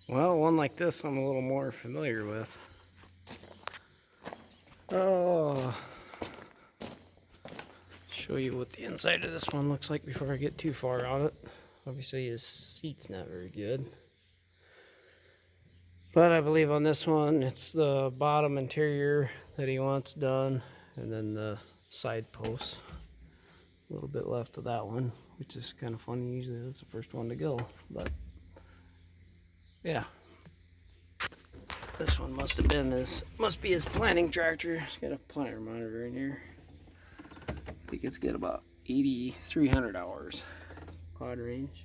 Well, one like this I'm a little more familiar with. Oh, show you what the inside of this one looks like before I get too far on it. Obviously his seat's not very good. But I believe on this one, it's the bottom interior that he wants done, and then the side posts. A little bit left of that one, which is kind of funny. Usually that's the first one to go, but yeah. This one must be his planting tractor. It's got a planter monitor in here. I think it's got about 8,300 hours quad range.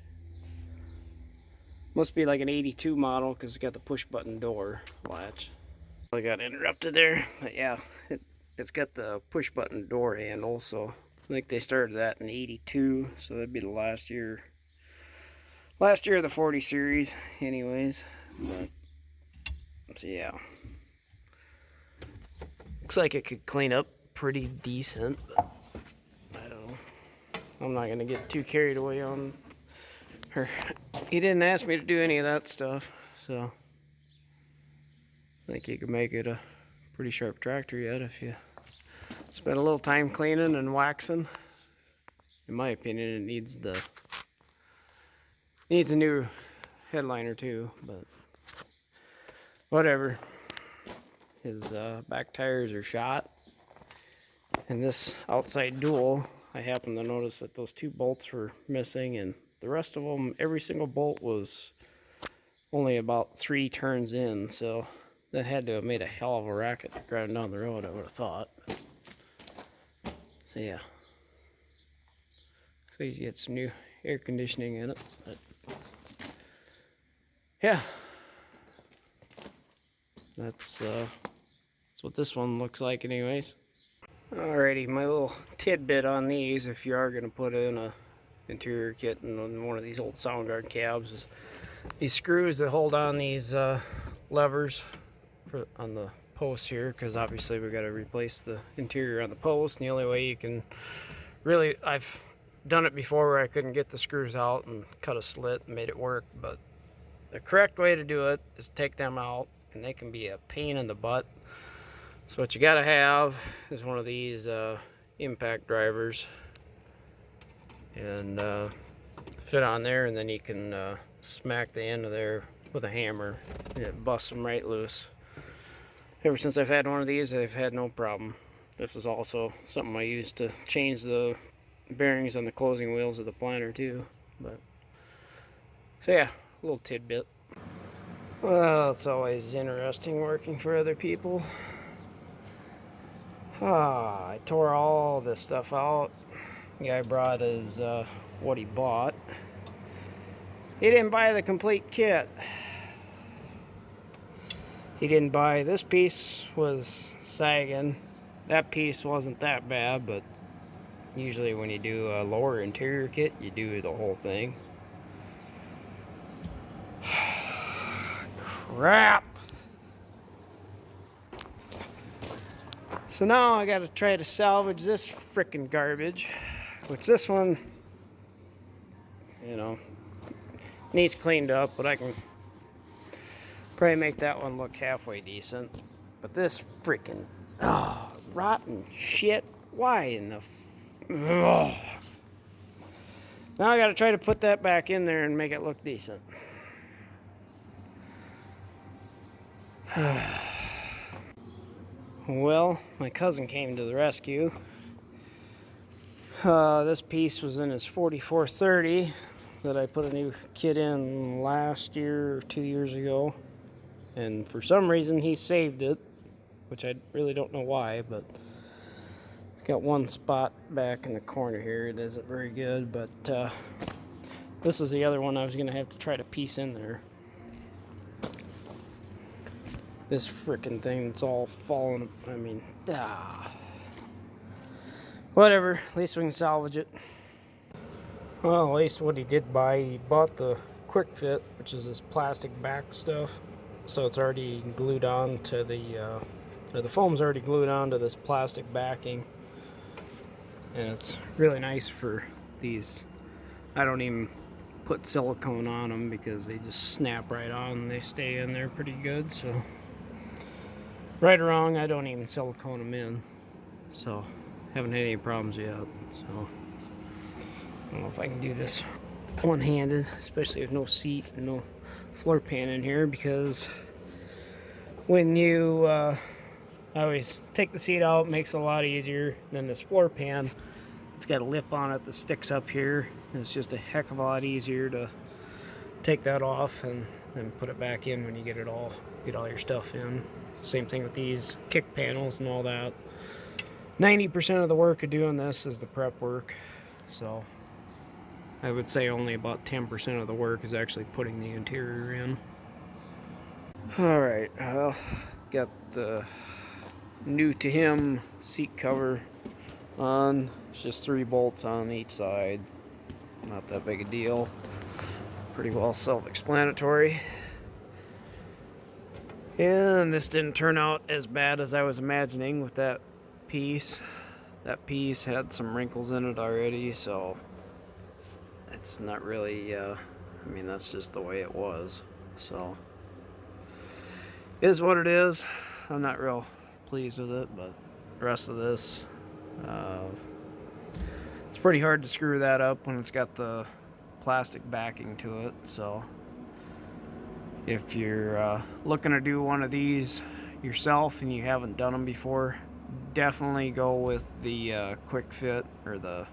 Must be like an 82 model because it's got the push button door latch. I got interrupted there, but yeah, it's got the push button door handle, so I think they started that in 82, so that'd be the last year of the 40 series anyways. But so yeah, looks like it could clean up pretty decent, but I don't know. I'm not gonna get too carried away on her. He didn't ask me to do any of that stuff, so I think you could make it a pretty sharp tractor yet if you spend a little time cleaning and waxing. In my opinion, it needs a new headliner too, but whatever. His back tires are shot, and this outside dual, I happened to notice that those two bolts were missing, and the rest of them, every single bolt was only about 3 turns in, so that had to have made a hell of a racket driving down the road, I would have thought. So yeah, so he's got some new air conditioning in it, but yeah, that's what this one looks like anyways. Alrighty, my little tidbit on these, if you are going to put in a interior kit in one of these old Soundguard cabs, is these screws that hold on these levers on the posts here, because obviously we've got to replace the interior on the post, and the only way you can really, I've done it before where I couldn't get the screws out and cut a slit and made it work, but the correct way to do it is take them out, and they can be a pain in the butt. So what you gotta have is one of these impact drivers, and fit on there, and then you can smack the end of there with a hammer, and it busts them right loose. Ever since I've had one of these, I've had no problem. This is also something I use to change the bearings on the closing wheels of the planter too. But so yeah, a little tidbit. Well, it's always interesting working for other people. I tore all this stuff out. The guy brought his what he bought. He didn't buy the complete kit. He didn't buy, this piece was sagging. That piece wasn't that bad, but usually when you do a lower interior kit, you do the whole thing. Crap! So now I gotta try to salvage this frickin' garbage, which this one, you know, needs cleaned up, but I can probably make that one look halfway decent. But this frickin' rotten shit, why in the now I gotta try to put that back in there and make it look decent. Well, my cousin came to the rescue. This piece was in his 4430 that I put a new kit in last year or 2 years ago, and for some reason he saved it, which I really don't know why, but it's got one spot back in the corner here. It isn't very good, but this is the other one I was gonna have to try to piece in there. This frickin' thing, it's all falling. I mean, whatever, at least we can salvage it. Well, at least what he did buy, he bought the Quick Fit, which is this plastic back stuff. So it's already glued on to the foam's already glued on to this plastic backing. And it's really nice for these. I don't even put silicone on them because they just snap right on and they stay in there pretty good. So right or wrong, I don't even silicone them in, so haven't had any problems yet. So I don't know if I can do this one-handed, especially with no seat and no floor pan in here, because when you I always take the seat out, makes it a lot easier than this floor pan. It's got a lip on it that sticks up here, and it's just a heck of a lot easier to take that off and then put it back in when you get all your stuff in. Same thing with these kick panels and all that. 90% of the work of doing this is the prep work, so I would say only about 10% of the work is actually putting the interior in. Alright, well, got the new to him seat cover on. It's just 3 bolts on each side. Not that big a deal. Pretty well self-explanatory. And this didn't turn out as bad as I was imagining with that piece. That piece had some wrinkles in it already, so it's not really, I mean, that's just the way it was. So, is what it is. I'm not real pleased with it, but the rest of this, it's pretty hard to screw that up when it's got the plastic backing to it. So if you're looking to do one of these yourself and you haven't done them before, definitely go with the quick fit or the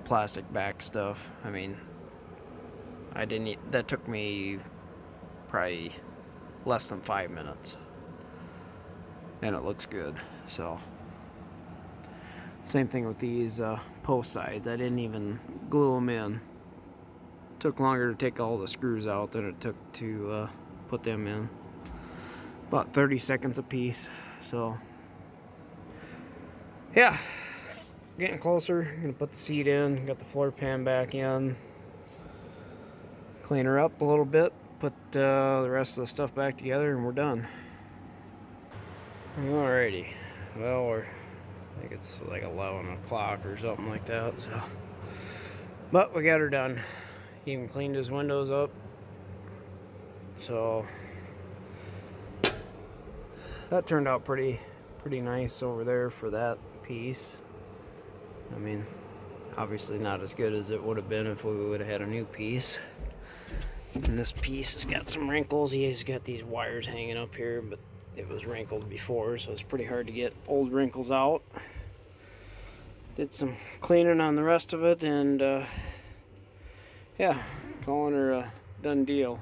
plastic back stuff. I mean, that took me probably less than 5 minutes, and it looks good. So same thing with these post sides. I didn't even glue them in. Took longer to take all the screws out than it took to put them in. About 30 seconds a piece. So yeah, getting closer. Gonna put the seat in, got the floor pan back in, clean her up a little bit, put the rest of the stuff back together, and we're done. Alrighty, well, I think it's like 11 o'clock or something like that. So, but we got her done. Even cleaned his windows up. So that turned out pretty nice over there for that piece. I mean, obviously not as good as it would have been if we would have had a new piece. And this piece has got some wrinkles. He's got these wires hanging up here, but it was wrinkled before, so it's pretty hard to get old wrinkles out. Did some cleaning on the rest of it, and yeah, calling her a done deal.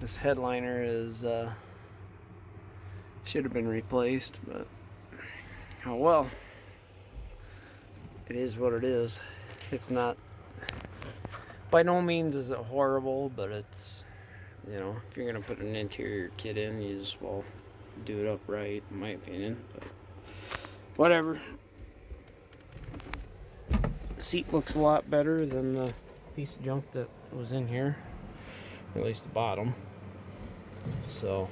This headliner is should have been replaced, but oh well. It is what it is. It's not, by no means is it horrible, but it's, you know, if you're gonna put an interior kit in, you just, well, do it upright, in my opinion. But whatever. The seat looks a lot better than the piece of junk that was in here, or at least the bottom. So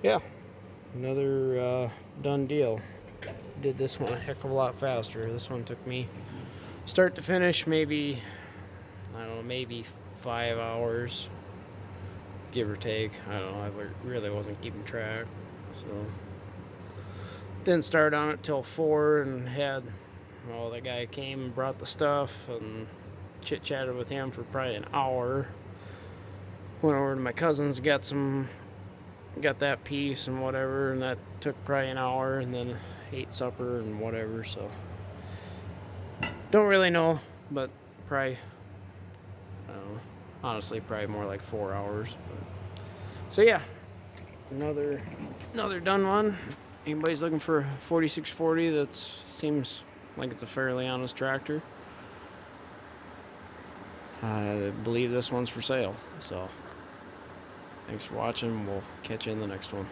yeah, another done deal. Did this one a heck of a lot faster. This one took me start to finish maybe, I don't know, maybe 5 hours, give or take. I don't know, I really wasn't keeping track. So didn't start on it till 4, and had, well, the guy came and brought the stuff and chit-chatted with him for probably an hour. Went over to my cousin's, got that piece and whatever, and that took probably an hour, and then ate supper and whatever. So don't really know, but probably, I don't know, honestly probably more like 4 hours. But, so yeah, another done one. Anybody's looking for a 4640 that seems like it's a fairly honest tractor, I believe this one's for sale. So thanks for watching. We'll catch you in the next one.